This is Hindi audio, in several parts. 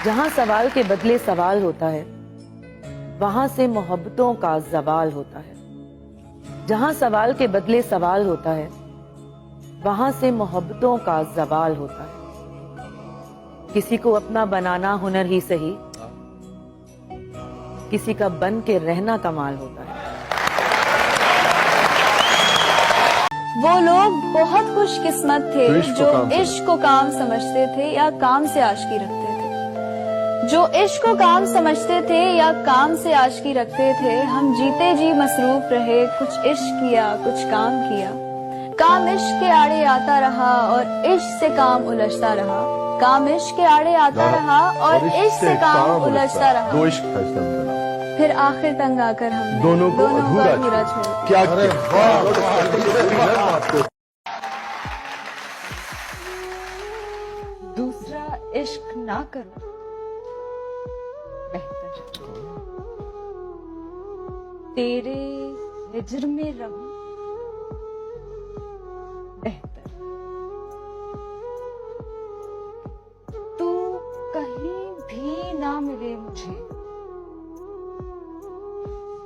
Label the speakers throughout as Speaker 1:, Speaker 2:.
Speaker 1: जहां सवाल के बदले सवाल होता है, वहां से मोहब्बतों का जवाल होता है। जहां सवाल के बदले सवाल होता है, वहां से मोहब्बतों का जवाल होता है। किसी को अपना बनाना हुनर ही सही, किसी का बन के रहना कमाल होता है।
Speaker 2: वो लोग बहुत खुशकिस्मत थे जो इश्क को काम समझते थे या काम से आशिकी रखते थे। जो इश्क को काम समझते थे या काम से आशिकी रखते थे। हम जीते जी मसरूफ रहे, कुछ इश्क किया कुछ काम किया। काम इश्क के आड़े आता रहा और इश्क से काम उलझता रहा। काम इश्क के आड़े आता रहा और इश्क से काम उलझता रहा।
Speaker 3: दो इश्क था इसका मतलब।
Speaker 2: फिर आखिर तंग आकर हम
Speaker 3: दोनों को अधूरा
Speaker 2: छोड़ दिया।
Speaker 3: क्या
Speaker 2: दूसरा इश्क ना करो बेहतर। तेरे हिज्र में रहूं बेहतर। तू कहीं भी ना मिले मुझे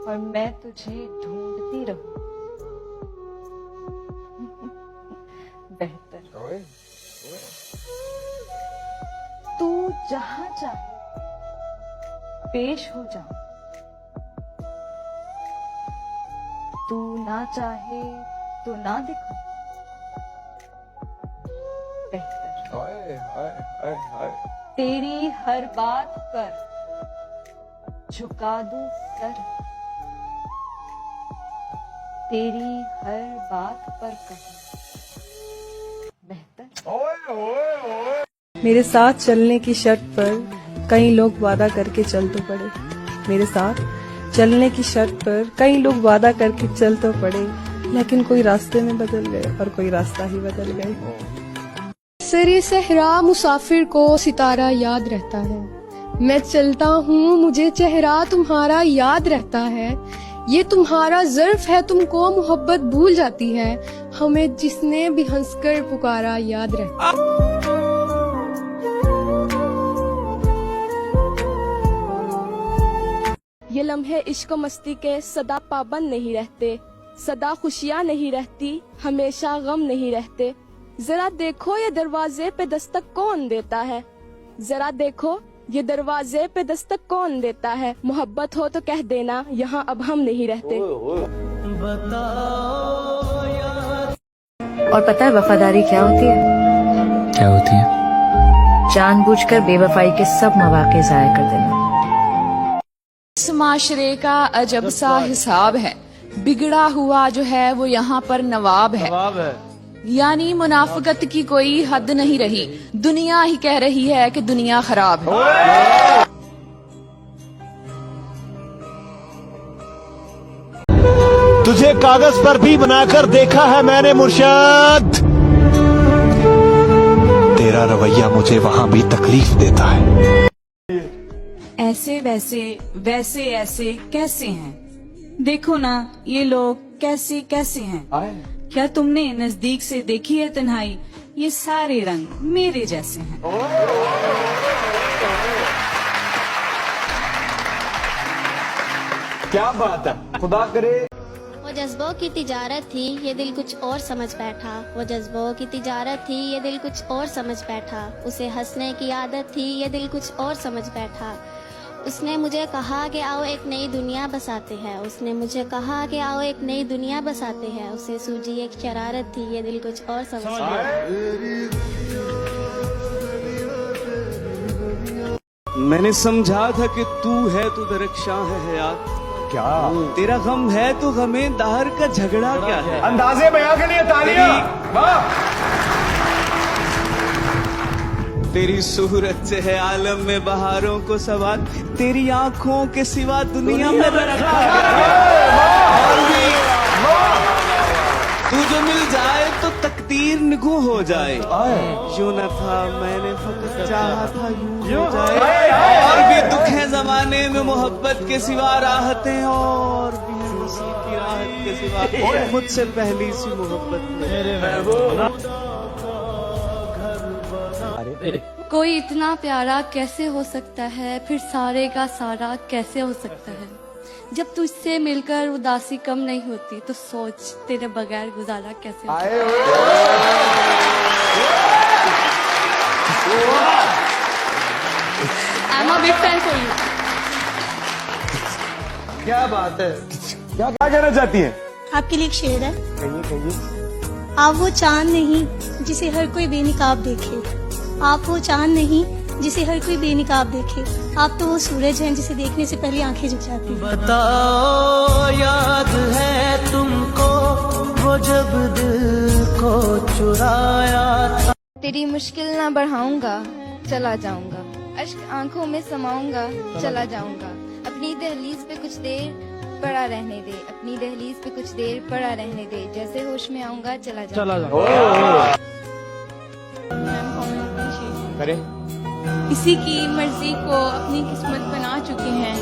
Speaker 2: और मैं तुझे ढूंढती रहूं बेहतर। तू जहां चाहे पेश हो जाऊं, तू ना चाहे तो ना दिखूं बेहतर। तेरी हर बात पर झुका दूं सर, तेरी हर बात पर कहूं बेहतर।
Speaker 4: मेरे साथ चलने की शर्त पर कई लोग वादा करके चल तो पड़े। मेरे साथ चलने की शर्त पर कई लोग वादा करके चल तो पड़े, लेकिन कोई रास्ते में बदल गए और कोई रास्ता ही बदल गए।
Speaker 5: सरे सहरा मुसाफिर को सितारा याद रहता है। मैं चलता हूँ मुझे चेहरा तुम्हारा याद रहता है। ये तुम्हारा ज़र्फ है तुमको मोहब्बत भूल जाती है। हमें जिसने भी हंसकर पुकारा याद रहता है। ये लम्हे इश्क मस्ती के सदा पाबंद नहीं रहते। सदा खुशियाँ नहीं रहती, हमेशा गम नहीं रहते। जरा देखो ये दरवाजे पे दस्तक कौन देता है। जरा देखो ये दरवाजे पे दस्तक कौन देता है। मोहब्बत हो तो कह देना यहाँ अब हम नहीं रहते।
Speaker 6: और पता है वफादारी क्या होती है?
Speaker 7: क्या होती है?
Speaker 6: जानबूझकर बेवफाई के सब मौके जाया कर देना।
Speaker 8: इस माशरे का अजब सा हिसाब है। बिगड़ा हुआ जो है वो यहाँ पर नवाब है। यानी मुनाफिकत की कोई हद नहीं रही। दुनिया ही कह रही है कि दुनिया खराब है।
Speaker 9: तुझे कागज पर भी बनाकर देखा है मैंने मुर्शद। तेरा रवैया मुझे वहाँ भी तकलीफ देता है।
Speaker 10: ऐसे वैसे वैसे ऐसे कैसे हैं? देखो ना ये लोग कैसे कैसे हैं। क्या तुमने नजदीक से देखी है तन्हाई? ये सारे रंग मेरे जैसे हैं।
Speaker 9: क्या बात है, खुदा करे।
Speaker 11: वो जज्बों की तिजारत थी ये दिल कुछ और समझ बैठा। वो जज्बों की तिजारत थी ये दिल कुछ और समझ बैठा। उसे हंसने की आदत थी ये दिल कुछ और समझ बैठा। उसने मुझे कहा कि आओ एक नई दुनिया बसाते हैं। उसने मुझे कहा कि आओ एक नई दुनिया बसाते हैं। उसे सूझी एक शरारत थी ये दिल कुछ और समझ बैठा।
Speaker 12: मैंने समझा था कि तू है तो दरख्शां है हयात।
Speaker 9: क्या
Speaker 12: तेरा गम है तो गमे दाहर का झगड़ा क्या है?
Speaker 9: अंदाजे बयां के लिए तालियां।
Speaker 12: तेरी सूरत से है आलम में बहारों को सवाल। तेरी आंखों के सिवा दुनिया में रखा और भी तू जो मिल जाए तो तकदीर निगू हो जाए। यूं न था मैंने फकत चाहा था यूं हो जाए। और भी दुख है जमाने में मोहब्बत के सिवा राहतें, और भी है नसीब की राहत के सिवा मुझसे पहली सी मोहब्बत।
Speaker 5: कोई इतना प्यारा कैसे हो सकता है, फिर सारे का सारा कैसे हो सकता है। जब तुझसे मिलकर उदासी कम नहीं होती तो सोच तेरे बगैर गुजारा कैसे होता है। I'm a big fan for you.
Speaker 9: क्या बात है, क्या कहना चाहती हैं?
Speaker 11: आपके लिए एक शेर है।
Speaker 9: कहिए कहिए।
Speaker 11: आप वो चांद नहीं जिसे हर कोई बेनिकाब देखे, आप वो चांद नहीं जिसे हर कोई बेनिकाब देखे, आप तो वो सूरज हैं जिसे देखने से पहले आंखें झुक जाती हैं।
Speaker 12: बताओ याद है तुमको वो जब दिल को चुराया था।
Speaker 5: तेरी मुश्किल ना बढ़ाऊंगा, चला जाऊंगा, अश्क आंखों में समाऊंगा, चला जाऊंगा। अपनी दहलीज पे कुछ देर पड़ा रहने दे, अपनी दहलीज पे कुछ देर पड़ा रहने दे, जैसे होश में आऊंगा चला जाऊंगा।
Speaker 9: करें।
Speaker 5: किसी की मर्जी को अपनी किस्मत बना चुके हैं,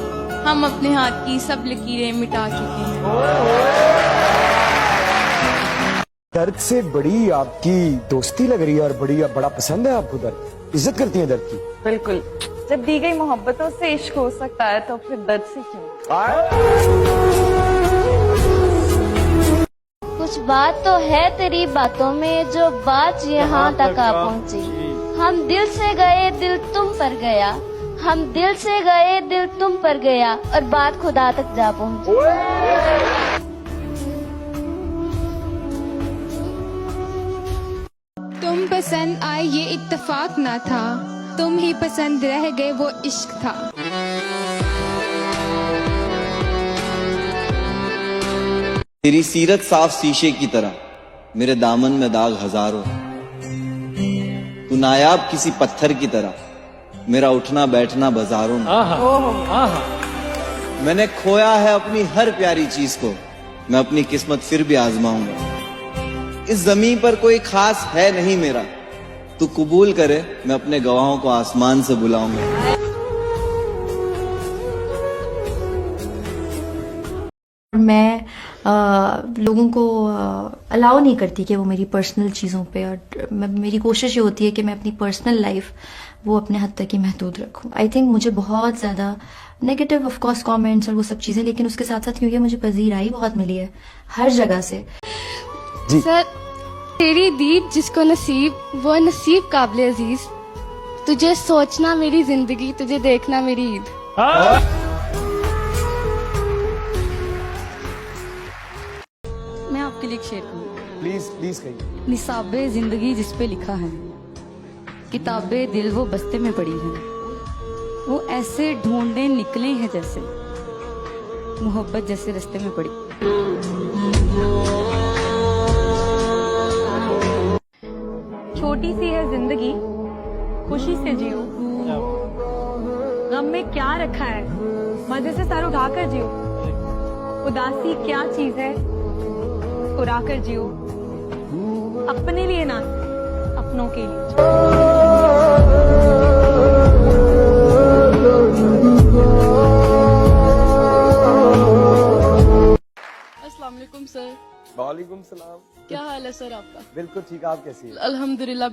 Speaker 5: हम अपने हाथ की सब लकीरें मिटा चुके हैं।
Speaker 9: दर्द से बड़ी आपकी दोस्ती लग रही है और बड़ा पसंद है आपको दर्द, इज्जत करती हैं दर्द की।
Speaker 4: बिल्कुल, जब दी गई मोहब्बतों से इश्क हो सकता है तो फिर दर्द से क्यों।
Speaker 11: कुछ बात तो है तेरी बातों में जो बात यहाँ तक आ पहुँची। हम दिल से गए दिल तुम पर गया, हम दिल से गए दिल तुम पर गया, और बात खुदा तक जा पहुँची।
Speaker 5: तुम पसंद आए ये इत्तेफाक ना था, तुम ही पसंद रह गए वो इश्क था।
Speaker 12: तेरी सीरत साफ शीशे की तरह, मेरे दामन में दाग हजारों। तू नायाब किसी पत्थर की तरह, मेरा उठना बैठना बाजारों में। मैंने खोया है अपनी हर प्यारी चीज को, मैं अपनी किस्मत फिर भी आजमाऊंगा। इस जमीन पर कोई खास है नहीं मेरा, तू कबूल करे मैं अपने गवाहों को आसमान से बुलाऊंगा।
Speaker 6: मैं लोगों को अलाउ नहीं करती कि वो मेरी पर्सनल चीज़ों पे, और मेरी कोशिश ये होती है कि मैं अपनी पर्सनल लाइफ वो अपने हद तक ही महदूद रखूं। आई थिंक मुझे बहुत ज़्यादा नेगेटिव ऑफ कोर्स कमेंट्स और वो सब चीज़ें, लेकिन उसके साथ साथ क्योंकि मुझे पजीराई बहुत मिली है हर जगह से।
Speaker 5: सर, तेरी दीद जिसको नसीब वो नसीब काबिल अजीज, तुझे सोचना मेरी जिंदगी, तुझे देखना मेरी ईद।
Speaker 10: मैं आपके लिए एक शेर कहूँ।
Speaker 9: प्लीज प्लीज कहिए।
Speaker 10: निसाबे जिंदगी जिस पे लिखा है, किताबे दिल वो बस्ते में पड़ी है, वो ऐसे ढूंढे निकले हैं जैसे मोहब्बत जैसे रास्ते में पड़ी।
Speaker 4: छोटी सी है जिंदगी, खुशी से जियो, गम में क्या रखा है मजे से सर उठा कर जियो, उदासी क्या चीज है उड़ा कर जियो, अपने लिए ना अपनों के लिए।
Speaker 5: अस्सलाम वालेकुम सर।
Speaker 9: वालेकुम सलाम।
Speaker 5: क्या हाल है सर आपका?
Speaker 9: बिल्कुल ठीक, आप कैसी हैं?
Speaker 5: अल्हम्दुलिल्लाह।